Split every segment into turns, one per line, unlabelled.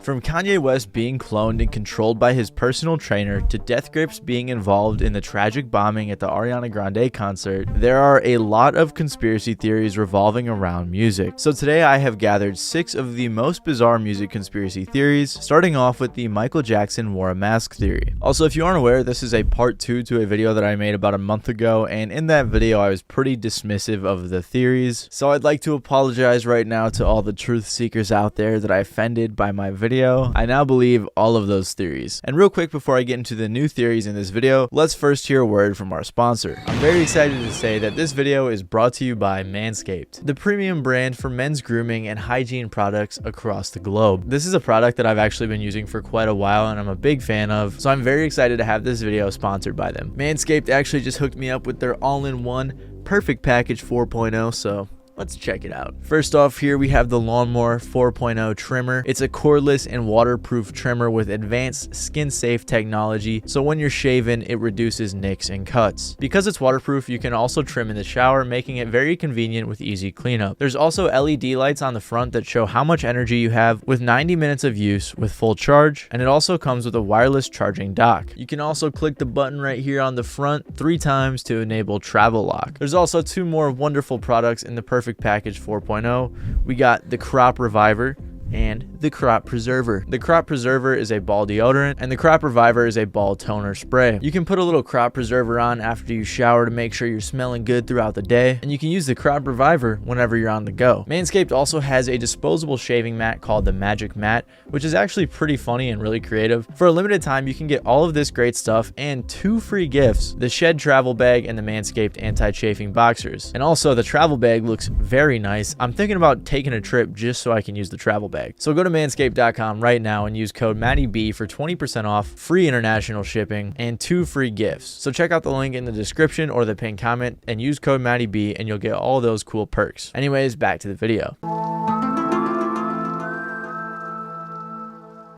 From Kanye West being cloned and controlled by his personal trainer to Death Grips being involved in the tragic bombing at the Ariana Grande concert, there are a lot of conspiracy theories revolving around music. So today I have gathered 6 of the most bizarre music conspiracy theories, starting off with the Michael Jackson wore a mask theory. Also, if you aren't aware, this is a part 2 to a video that I made about a month ago, and in that video I was pretty dismissive of the theories. So I'd like to apologize right now to all the truth seekers out there that I offended by my video. I now believe all of those theories. And real quick before I get into the new theories in this video, let's first hear a word from our sponsor. I'm very excited to say that this video is brought to you by Manscaped, the premium brand for men's grooming and hygiene products across the globe. This is a product that I've actually been using for quite a while and I'm a big fan of, so I'm very excited to have this video sponsored by them. Manscaped actually just hooked me up with their all-in-one Perfect Package 4.0, so let's check it out. First off, here we have the Lawnmower 4.0 trimmer. It's a cordless and waterproof trimmer with advanced skin-safe technology, so when you're shaving, it reduces nicks and cuts. Because it's waterproof, you can also trim in the shower, making it very convenient with easy cleanup. There's also LED lights on the front that show how much energy you have with 90 minutes of use with full charge, and it also comes with a wireless charging dock. You can also click the button right here on the front 3 times to enable travel lock. There's also 2 more wonderful products in the Perfect Package 4.0. We got the Crop Reviver and the Crop Preserver. The Crop Preserver is a ball deodorant and the Crop Reviver is a ball toner spray. You can put a little Crop Preserver on after you shower to make sure you're smelling good throughout the day, and you can use the Crop Reviver whenever you're on the go. Manscaped also has a disposable shaving mat called the Magic Mat, which is actually pretty funny and really creative. For a limited time, you can get all of this great stuff and 2 free gifts: the Shed travel bag and the Manscaped anti-chafing boxers. And also the travel bag looks very nice. I'm thinking about taking a trip just so I can use the travel bag. So go to manscaped.com right now and use code MattyB for 20% off, free international shipping, and 2 free gifts. So check out the link in the description or the pinned comment and use code MattyB and you'll get all those cool perks. Anyways, back to the video.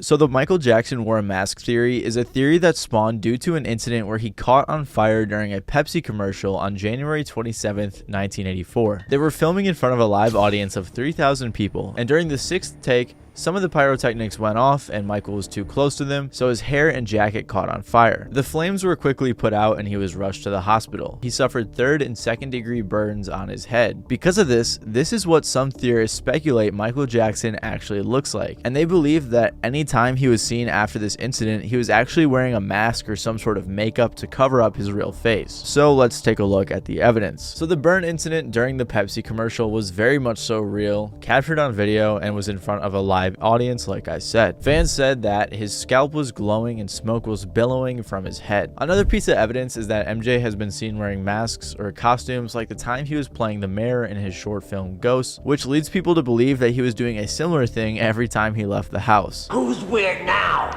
So the Michael Jackson wore a mask theory is a theory that spawned due to an incident where he caught on fire during a Pepsi commercial on January 27th, 1984. They were filming in front of a live audience of 3,000 people, and during the 6th take, some of the pyrotechnics went off and Michael was too close to them, so his hair and jacket caught on fire. The flames were quickly put out and he was rushed to the hospital. He suffered 3rd and 2nd degree burns on his head. Because of this is what some theorists speculate Michael Jackson actually looks like. And they believe that any time he was seen after this incident, he was actually wearing a mask or some sort of makeup to cover up his real face. So let's take a look at the evidence. So the burn incident during the Pepsi commercial was very much so real, captured on video, and was in front of a live audience like I said. Fans said that his scalp was glowing and smoke was billowing from his head. Another piece of evidence is that MJ has been seen wearing masks or costumes like the time he was playing the mayor in his short film Ghost, which leads people to believe that he was doing a similar thing every time he left the house.
Who's weird now?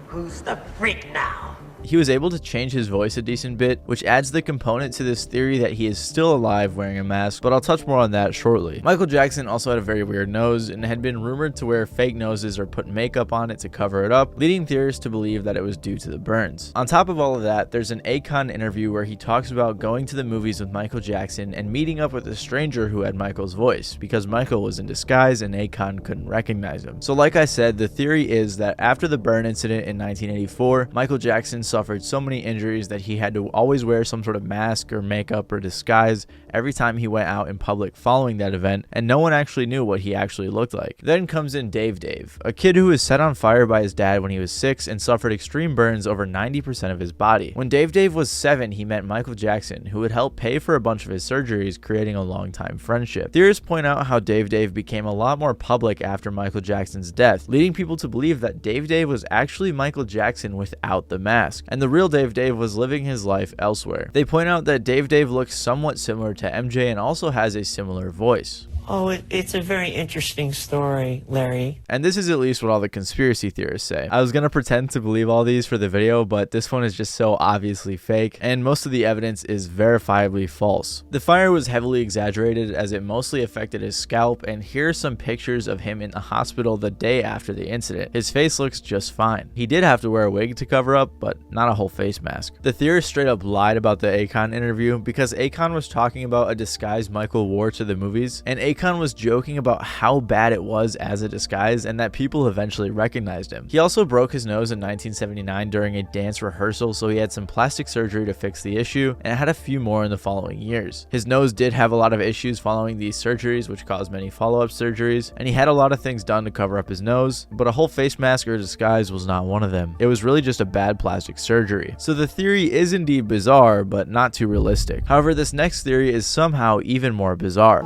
Who's the freak now?
He was able to change his voice a decent bit, which adds the component to this theory that he is still alive wearing a mask, but I'll touch more on that shortly. Michael Jackson also had a very weird nose and had been rumored to wear fake noses or put makeup on it to cover it up, leading theorists to believe that it was due to the burns. On top of all of that, there's an Akon interview where he talks about going to the movies with Michael Jackson and meeting up with a stranger who had Michael's voice, because Michael was in disguise and Akon couldn't recognize him. So like I said, the theory is that after the burn incident in 1984, Michael Jackson suffered so many injuries that he had to always wear some sort of mask or makeup or disguise every time he went out in public following that event, and no one actually knew what he actually looked like. Then comes in Dave, a kid who was set on fire by his dad when he was 6 and suffered extreme burns over 90% of his body. When Dave was 7, he met Michael Jackson, who would help pay for a bunch of his surgeries, creating a long-time friendship. Theorists point out how Dave became a lot more public after Michael Jackson's death, leading people to believe that Dave was actually Michael Jackson without the mask, and the real Dave was living his life elsewhere. They point out that Dave looks somewhat similar to MJ and also has a similar voice.
Oh, it's a very interesting story, Larry.
And this is at least what all the conspiracy theorists say. I was gonna pretend to believe all these for the video, but this one is just so obviously fake, and most of the evidence is verifiably false. The fire was heavily exaggerated as it mostly affected his scalp, and here are some pictures of him in the hospital the day after the incident. His face looks just fine. He did have to wear a wig to cover up, but not a whole face mask. The theorists straight up lied about the Akon interview because Akon was talking about a disguise Michael wore to the movies, and Akon was joking about how bad it was as a disguise and that people eventually recognized him. He also broke his nose in 1979 during a dance rehearsal, so he had some plastic surgery to fix the issue and had a few more in the following years. His nose did have a lot of issues following these surgeries, which caused many follow-up surgeries, and he had a lot of things done to cover up his nose, but a whole face mask or disguise was not one of them. It was really just a bad plastic surgery. So the theory is indeed bizarre, but not too realistic. However, this next theory is somehow even more bizarre.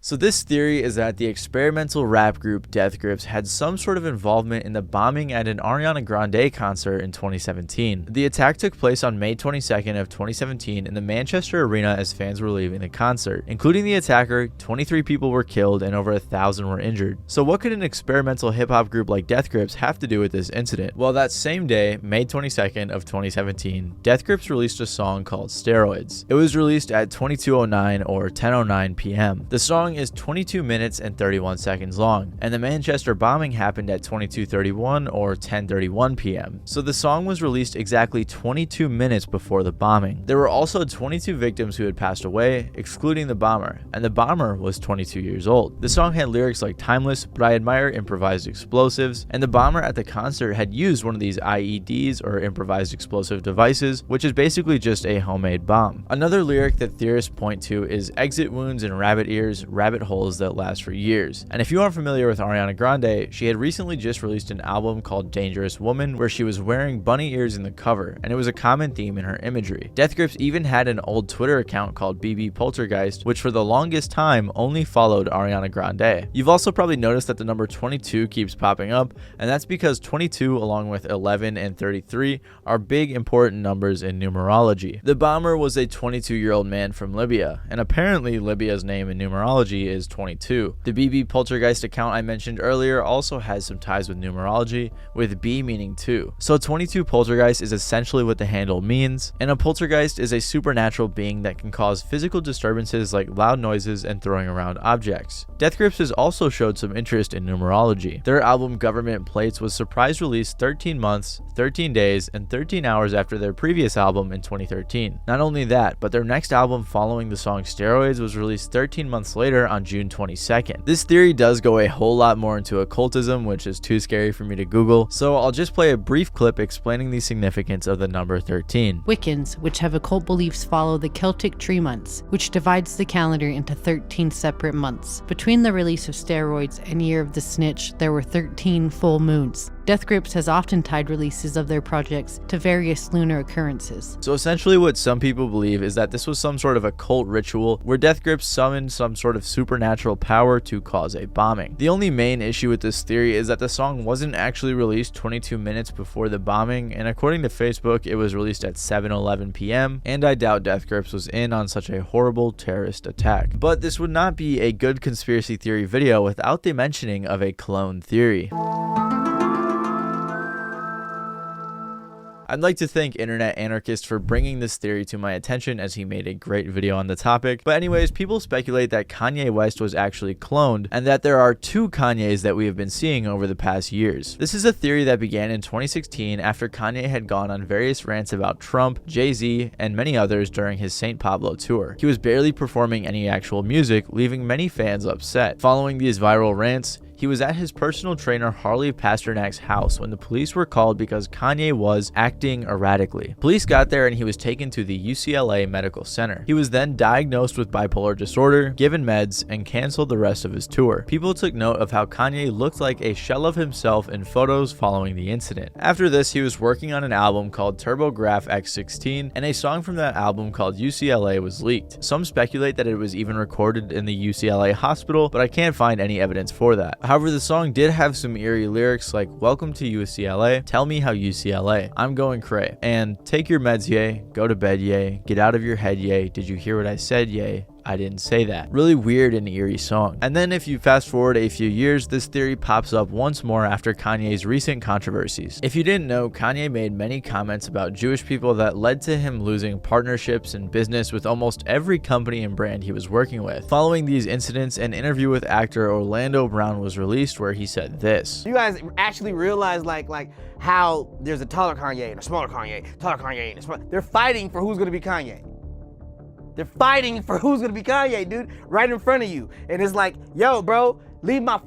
So this theory is that the experimental rap group Death Grips had some sort of involvement in the bombing at an Ariana Grande concert in 2017. The attack took place on May 22nd of 2017 in the Manchester Arena as fans were leaving the concert. Including the attacker, 23 people were killed and over 1,000 were injured. So what could an experimental hip-hop group like Death Grips have to do with this incident? Well, that same day, May 22nd of 2017, Death Grips released a song called Steroids. It was released at 22:09 or 10:09 p.m. The song is 22 minutes and 31 seconds long, and the Manchester bombing happened at 22:31 or 10:31 p.m. So the song was released exactly 22 minutes before the bombing. There were also 22 victims who had passed away, excluding the bomber, and the bomber was 22 years old. The song had lyrics like "Timeless, but I admire improvised explosives," and the bomber at the concert had used one of these IEDs or improvised explosive devices, which is basically just a homemade bomb. Another lyric that theorists point to is "exit wounds and rabbit ears, rabbit holes that last for years." And if you aren't familiar with Ariana Grande, she had recently just released an album called Dangerous Woman where she was wearing bunny ears in the cover, and it was a common theme in her imagery. Death Grips even had an old Twitter account called BB Poltergeist, which for the longest time only followed Ariana Grande. You've also probably noticed that the number 22 keeps popping up, and that's because 22 along with 11 and 33 are big important numbers in numerology. The bomber was a 22-year-old man from Libya, and apparently Libya's name in numerology is 22. The BB Poltergeist account I mentioned earlier also has some ties with numerology, with B meaning 2. So 22 Poltergeist is essentially what the handle means, and a poltergeist is a supernatural being that can cause physical disturbances like loud noises and throwing around objects. Death Grips has also showed some interest in numerology. Their album Government Plates was surprise released 13 months, 13 days, and 13 hours after their previous album in 2013. Not only that, but their next album following the song Steroids was released 13 months later on June 22nd. This theory does go a whole lot more into occultism, which is too scary for me to Google, so I'll just play a brief clip explaining the significance of the number 13.
Wiccans, which have occult beliefs, follow the Celtic tree months, which divides the calendar into 13 separate months. Between the release of Steroids and Year of the Snitch, there were 13 full moons. Death Grips has often tied releases of their projects to various lunar occurrences.
So essentially what some people believe is that this was some sort of occult ritual where Death Grips summoned some sort of supernatural power to cause a bombing. The only main issue with this theory is that the song wasn't actually released 22 minutes before the bombing, and according to Facebook it was released at 7:11 p.m. and I doubt Death Grips was in on such a horrible terrorist attack. But this would not be a good conspiracy theory video without the mentioning of a clone theory. I'd like to thank Internet Anarchist for bringing this theory to my attention, as he made a great video on the topic. But anyways, people speculate that Kanye West was actually cloned and that there are two Kanyes that we have been seeing over the past years. This is a theory that began in 2016 after Kanye had gone on various rants about Trump, Jay-Z, and many others during his St. Pablo tour. He was barely performing any actual music, leaving many fans upset. Following these viral rants, he was at his personal trainer Harley Pasternak's house when the police were called because Kanye was acting erratically. Police got there and he was taken to the UCLA Medical Center. He was then diagnosed with bipolar disorder, given meds, and canceled the rest of his tour. People took note of how Kanye looked like a shell of himself in photos following the incident. After this, he was working on an album called TurboGrafx X16, and a song from that album called UCLA was leaked. Some speculate that it was even recorded in the UCLA hospital, but I can't find any evidence for that. However, the song did have some eerie lyrics like "Welcome to UCLA, tell me how UCLA, I'm going cray," and "Take your meds, yay, go to bed, yay, get out of your head, yay, did you hear what I said, yay, I didn't say that." Really weird and eerie song. And then if you fast forward a few years, this theory pops up once more after Kanye's recent controversies. If you didn't know, Kanye made many comments about Jewish people that led to him losing partnerships and business with almost every company and brand he was working with. Following these incidents, an interview with actor Orlando Brown was released where he said this.
You guys actually realize like how there's a taller Kanye and a smaller Kanye, taller Kanye and a smaller, they're fighting for who's gonna be Kanye. They're fighting for who's gonna be Kanye, dude, right in front of you. And it's like, yo, bro, leave my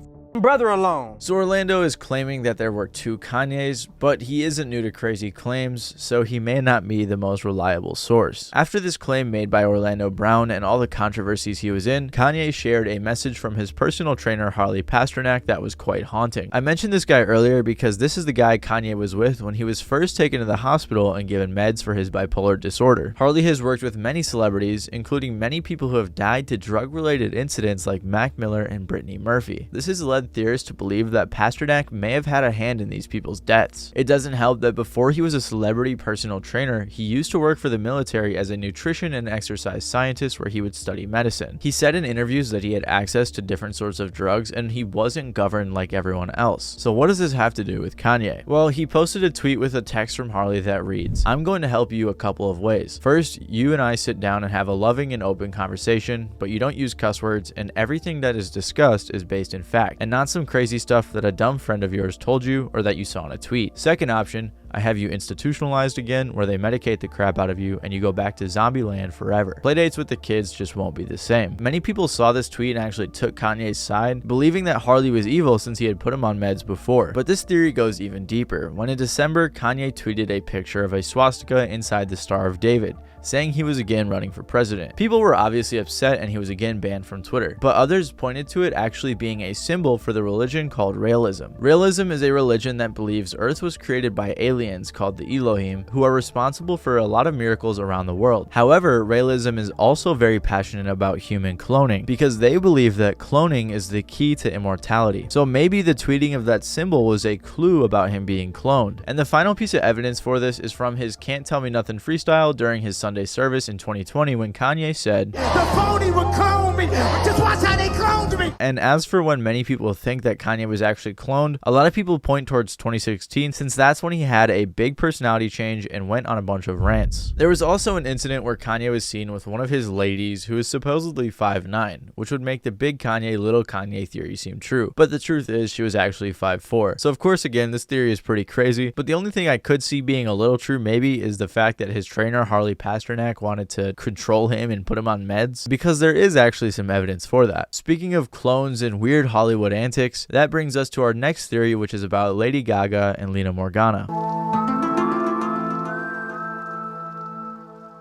brother alone.
So Orlando is claiming that there were 2 Kanyes, but he isn't new to crazy claims, so he may not be the most reliable source. After this claim made by Orlando Brown and all the controversies he was in, Kanye shared a message from his personal trainer Harley Pasternak that was quite haunting. I mentioned this guy earlier because this is the guy Kanye was with when he was first taken to the hospital and given meds for his bipolar disorder. Harley has worked with many celebrities, including many people who have died to drug-related incidents like Mac Miller and Brittany Murphy. This has led theorists to believe that Pasternak may have had a hand in these people's deaths. It doesn't help that before he was a celebrity personal trainer, he used to work for the military as a nutrition and exercise scientist where he would study medicine. He said in interviews that he had access to different sorts of drugs and he wasn't governed like everyone else. So what does this have to do with Kanye? Well, he posted a tweet with a text from Harley that reads, "I'm going to help you a couple of ways. First, you and I sit down and have a loving and open conversation, but you don't use cuss words and everything that is discussed is based in fact and not some crazy stuff that a dumb friend of yours told you or that you saw in a tweet. Second option, I have you institutionalized again where they medicate the crap out of you and you go back to zombie land forever. Playdates with the kids just won't be the same." Many people saw this tweet and actually took Kanye's side, believing that Harley was evil since he had put him on meds before. But this theory goes even deeper, when in December, Kanye tweeted a picture of a swastika inside the Star of David, saying he was again running for president. People were obviously upset and he was again banned from Twitter, but others pointed to it actually being a symbol for the religion called realism. Realism is a religion that believes Earth was created by aliens called the Elohim, who are responsible for a lot of miracles around the world. However, realism is also very passionate about human cloning, because they believe that cloning is the key to immortality. So maybe the tweeting of that symbol was a clue about him being cloned. And the final piece of evidence for this is from his Can't Tell Me Nothing freestyle during his Sunday service in 2020 when Kanye said,
The phony would clone me. Just watch how they cloned me.
And as for when many people think that Kanye was actually cloned, a lot of people point towards 2016 since that's when he had a big personality change and went on a bunch of rants. There was also an incident where Kanye was seen with one of his ladies who is supposedly 5'9", which would make the big Kanye, little Kanye theory seem true. But the truth is she was actually 5'4". So of course again, this theory is pretty crazy, but the only thing I could see being a little true maybe is the fact that his trainer Harley Pasternak wanted to control him and put him on meds, because there is actually some evidence for that. Speaking of clones and weird Hollywood antics, that brings us to our next theory, which is about Lady Gaga and Lina Morgana.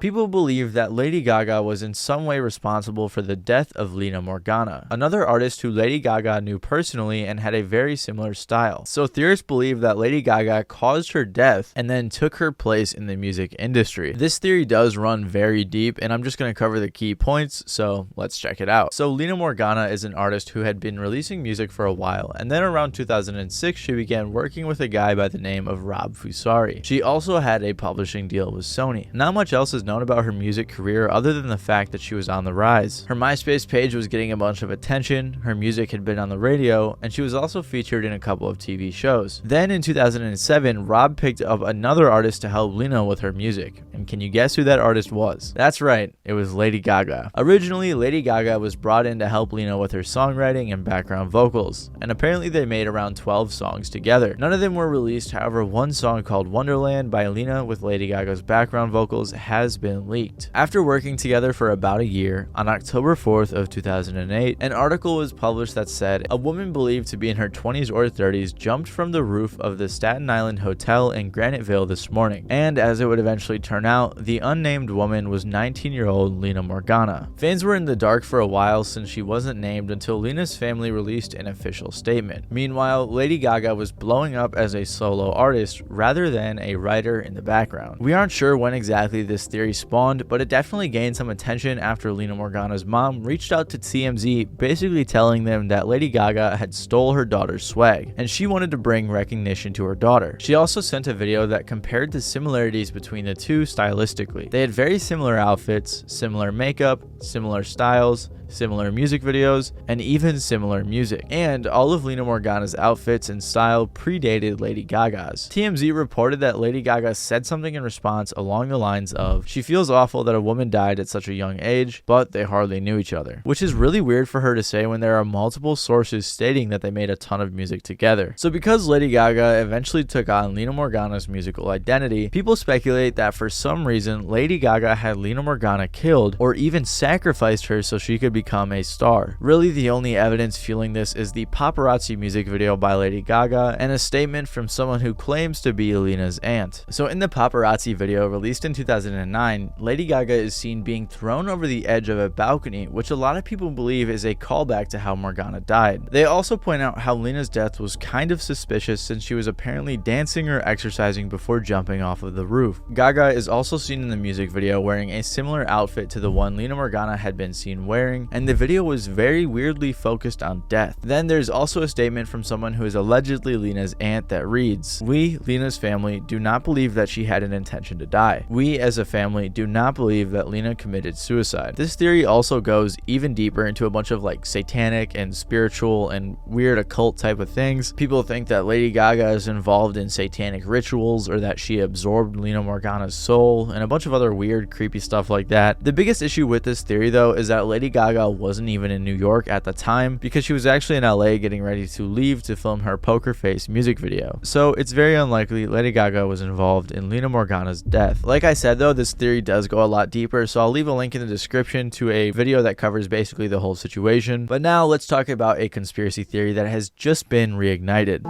People believe that Lady Gaga was in some way responsible for the death of Lina Morgana, another artist who Lady Gaga knew personally and had a very similar style. So theorists believe that Lady Gaga caused her death and then took her place in the music industry. This theory does run very deep, and I'm just going to cover the key points, so let's check it out. So Lina Morgana is an artist who had been releasing music for a while, and then around 2006 she began working with a guy by the name of Rob Fusari. She also had a publishing deal with Sony. Not much else is known about her music career other than the fact that she was on the rise. Her MySpace page was getting a bunch of attention, her music had been on the radio, and she was also featured in a couple of TV shows. Then in 2007, Rob picked up another artist to help Lina with her music. And can you guess who that artist was? That's right, it was Lady Gaga. Originally, Lady Gaga was brought in to help Lina with her songwriting and background vocals, and apparently they made around 12 songs together. None of them were released, however one song called Wonderland by Lina with Lady Gaga's background vocals has been leaked. After working together for about a year, on October 4th of 2008, an article was published that said, a woman believed to be in her 20s or 30s jumped from the roof of the Staten Island Hotel in Grandeville this morning, and as it would eventually turn out, the unnamed woman was 19-year-old Lina Morgana. Fans were in the dark for a while since she wasn't named until Lina's family released an official statement. Meanwhile, Lady Gaga was blowing up as a solo artist rather than a writer in the background. We aren't sure when exactly this theory spawned, but it definitely gained some attention after Lina Morgana's mom reached out to TMZ basically telling them that Lady Gaga had stole her daughter's swag, and she wanted to bring recognition to her daughter. She also sent a video that compared the similarities between the two stylistically. They had very similar outfits, similar makeup, similar styles, similar music videos, and even similar music. And all of Lina Morgana's outfits and style predated Lady Gaga's. TMZ reported that Lady Gaga said something in response along the lines of, "She feels awful that a woman died at such a young age, but they hardly knew each other," which is really weird for her to say when there are multiple sources stating that they made a ton of music together. So because Lady Gaga eventually took on Lina Morgana's musical identity, people speculate that for some reason Lady Gaga had Lina Morgana killed or even sacrificed her so she could become a star. Really, the only evidence fueling this is the Paparazzi music video by Lady Gaga and a statement from someone who claims to be Lina's aunt. So in the Paparazzi video released in 2009, Lady Gaga is seen being thrown over the edge of a balcony, which a lot of people believe is a callback to how Morgana died. They also point out how Lina's death was kind of suspicious since she was apparently dancing or exercising before jumping off of the roof. Gaga is also seen in the music video wearing a similar outfit to the one Lina Morgana had been seen wearing, and the video was very weirdly focused on death. Then there's also a statement from someone who is allegedly Lina's aunt that reads, "We, Lina's family, do not believe that she had an intention to die. We as a family do not believe that Lina committed suicide." This theory also goes even deeper into a bunch of like satanic and spiritual and weird occult type of things. People think that Lady Gaga is involved in satanic rituals or that she absorbed Lina Morgana's soul and a bunch of other weird creepy stuff like that. The biggest issue with this theory though is that Lady Gaga wasn't even in New York at the time because she was actually in LA getting ready to leave to film her Poker Face music video. So it's very unlikely Lady Gaga was involved in Lina Morgana's death. Like I said though, this theory does go a lot deeper, so I'll leave a link in the description to a video that covers basically the whole situation. But now let's talk about a conspiracy theory that has just been reignited.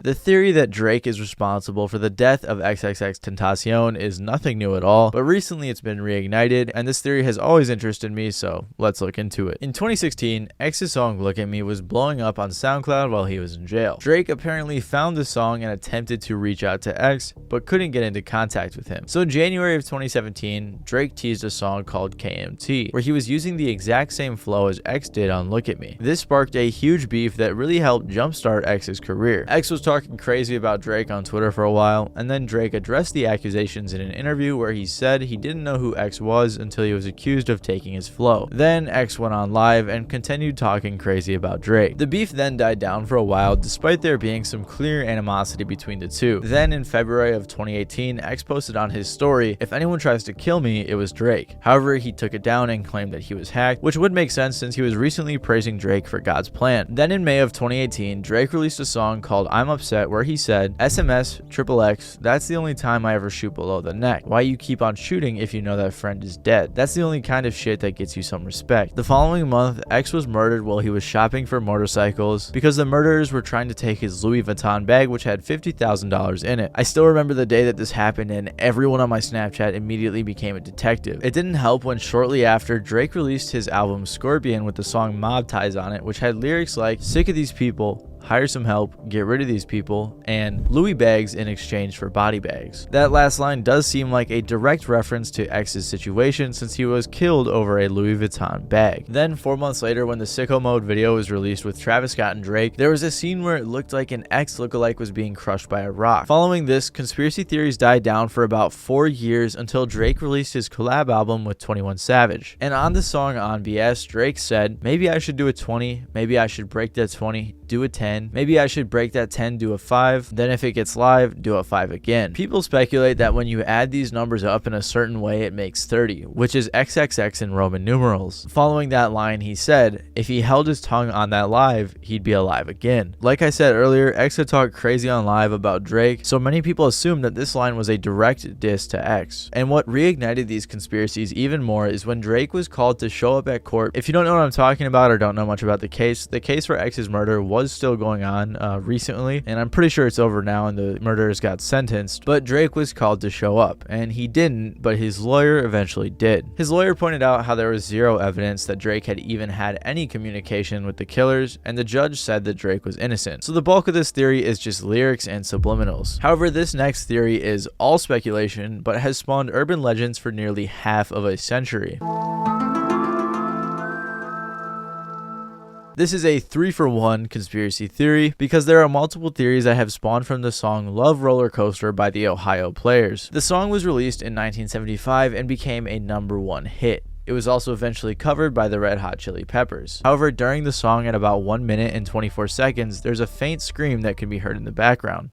The theory that Drake is responsible for the death of XXXTENTACION is nothing new at all, but recently it's been reignited, and this theory has always interested me, so let's look into it. In 2016, X's song Look At Me was blowing up on SoundCloud while he was in jail. Drake apparently found the song and attempted to reach out to X, but couldn't get into contact with him. So in January of 2017, Drake teased a song called KMT, where he was using the exact same flow as X did on Look At Me. This sparked a huge beef that really helped jumpstart X's career. X was talking crazy about Drake on Twitter for a while, and then Drake addressed the accusations in an interview where he said he didn't know who X was until he was accused of taking his flow. Then X went on live and continued talking crazy about Drake. The beef then died down for a while despite there being some clear animosity between the two. Then in February of 2018, X posted on his story, "If anyone tries to kill me, it was Drake." However, he took it down and claimed that he was hacked, which would make sense since he was recently praising Drake for God's plan. Then in May of 2018, Drake released a song called I'm Upset where he said, "SMS, XXX, that's the only time I ever shoot below the neck. Why you keep on shooting if you know that friend is dead? That's the only kind of shit that gets you some respect." The following month, X was murdered while he was shopping for motorcycles because the murderers were trying to take his Louis Vuitton bag which had $50,000 in it. I still remember the day that this happened and everyone on my Snapchat immediately became a detective. It didn't help when shortly after Drake released his album Scorpion with the song Mob Ties on it, which had lyrics like "Sick of these people, hire some help, get rid of these people," and Louis bags in exchange for body bags. That last line does seem like a direct reference to X's situation since he was killed over a Louis Vuitton bag. Then 4 months later, when the Sicko Mode video was released with Travis Scott and Drake, there was a scene where it looked like an X lookalike was being crushed by a rock. Following this, conspiracy theories died down for about 4 years until Drake released his collab album with 21 Savage. And on the song On BS, Drake said, "Maybe I should do a 20, maybe I should break that 20, do a 10, maybe I should break that 10, do a 5, then if it gets live, do a 5 again." People speculate that when you add these numbers up in a certain way, it makes 30, which is XXX in Roman numerals. Following that line, he said, if he held his tongue on that live, he'd be alive again. Like I said earlier, X had talked crazy on live about Drake, so many people assumed that this line was a direct diss to X. And what reignited these conspiracies even more is when Drake was called to show up at court. If you don't know what I'm talking about or don't know much about the case for X's murder was still going on recently, and I'm pretty sure it's over now and the murderers got sentenced, but Drake was called to show up, and he didn't, but his lawyer eventually did. His lawyer pointed out how there was zero evidence that Drake had even had any communication with the killers, and the judge said that Drake was innocent. So the bulk of this theory is just lyrics and subliminals. However, this next theory is all speculation, but has spawned urban legends for nearly half of a century. This is a 3-for-1 conspiracy theory because there are multiple theories that have spawned from the song Love Rollercoaster by the Ohio Players. The song was released in 1975 and became a #1 hit. It was also eventually covered by the Red Hot Chili Peppers. However, during the song at about 1 minute and 24 seconds, there's a faint scream that can be heard in the background.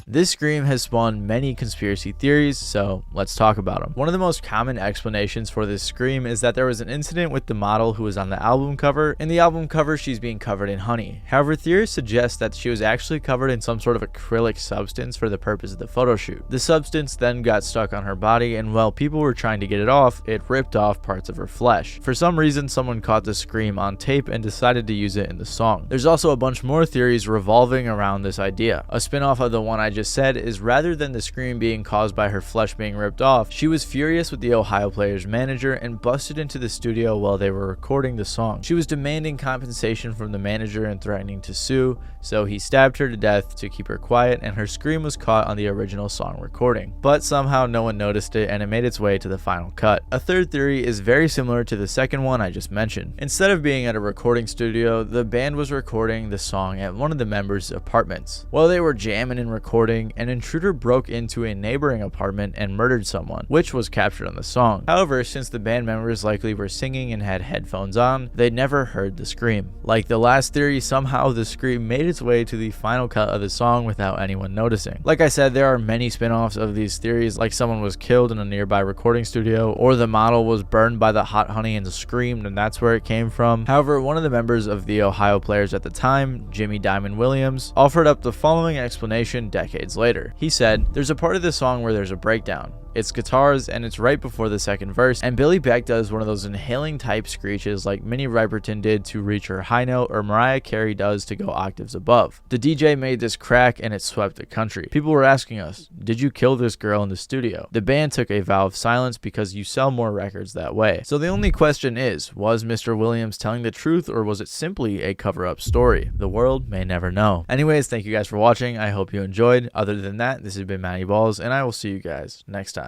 This scream has spawned many conspiracy theories, so let's talk about them. One of the most common explanations for this scream is that there was an incident with the model who was on the album cover. In the album cover, she's being covered in honey. However, theorists suggest that she was actually covered in some sort of acrylic substance for the purpose of the photo shoot. The substance then got stuck on her body, and while people were trying to get it off, it ripped off parts of her flesh. For some reason, someone caught the scream on tape and decided to use it in the song. There's also a bunch more theories revolving around this idea. A spin-off of the one I just said is rather than the scream being caused by her flesh being ripped off, she was furious with the Ohio Players manager and busted into the studio while they were recording the song. She was demanding compensation from the manager and threatening to sue, so he stabbed her to death to keep her quiet, and her scream was caught on the original song recording. But somehow no one noticed it and it made its way to the final cut. A third theory is very similar to the second one I just mentioned. Instead of being at a recording studio, the band was recording the song at one of the members' apartments. While they were jamming and recording, an intruder broke into a neighboring apartment and murdered someone, which was captured on the song. However, since the band members likely were singing and had headphones on, they never heard the scream. Like the last theory, somehow the scream made its way to the final cut of the song without anyone noticing. Like I said, there are many spin-offs of these theories, like someone was killed in a nearby recording studio, or the model was burned by the hot honey and screamed and that's where it came from. However, one of the members of the Ohio Players at the time, Jimmy Diamond Williams, offered up the following explanation decades later. He said, "There's a part of the song where there's a breakdown. It's guitars and it's right before the second verse, and Billy Beck does one of those inhaling type screeches like Minnie Riperton did to reach her high note or Mariah Carey does to go octaves above. The DJ made this crack and it swept the country. People were asking us, did you kill this girl in the studio? The band took a vow of silence because you sell more records that way." So the only question is, was Mr. Williams telling the truth or was it simply a cover-up story? The world may never know. Anyways, thank you guys for watching. I hope you enjoyed. Other than that, this has been Matty Balls, and I will see you guys next time.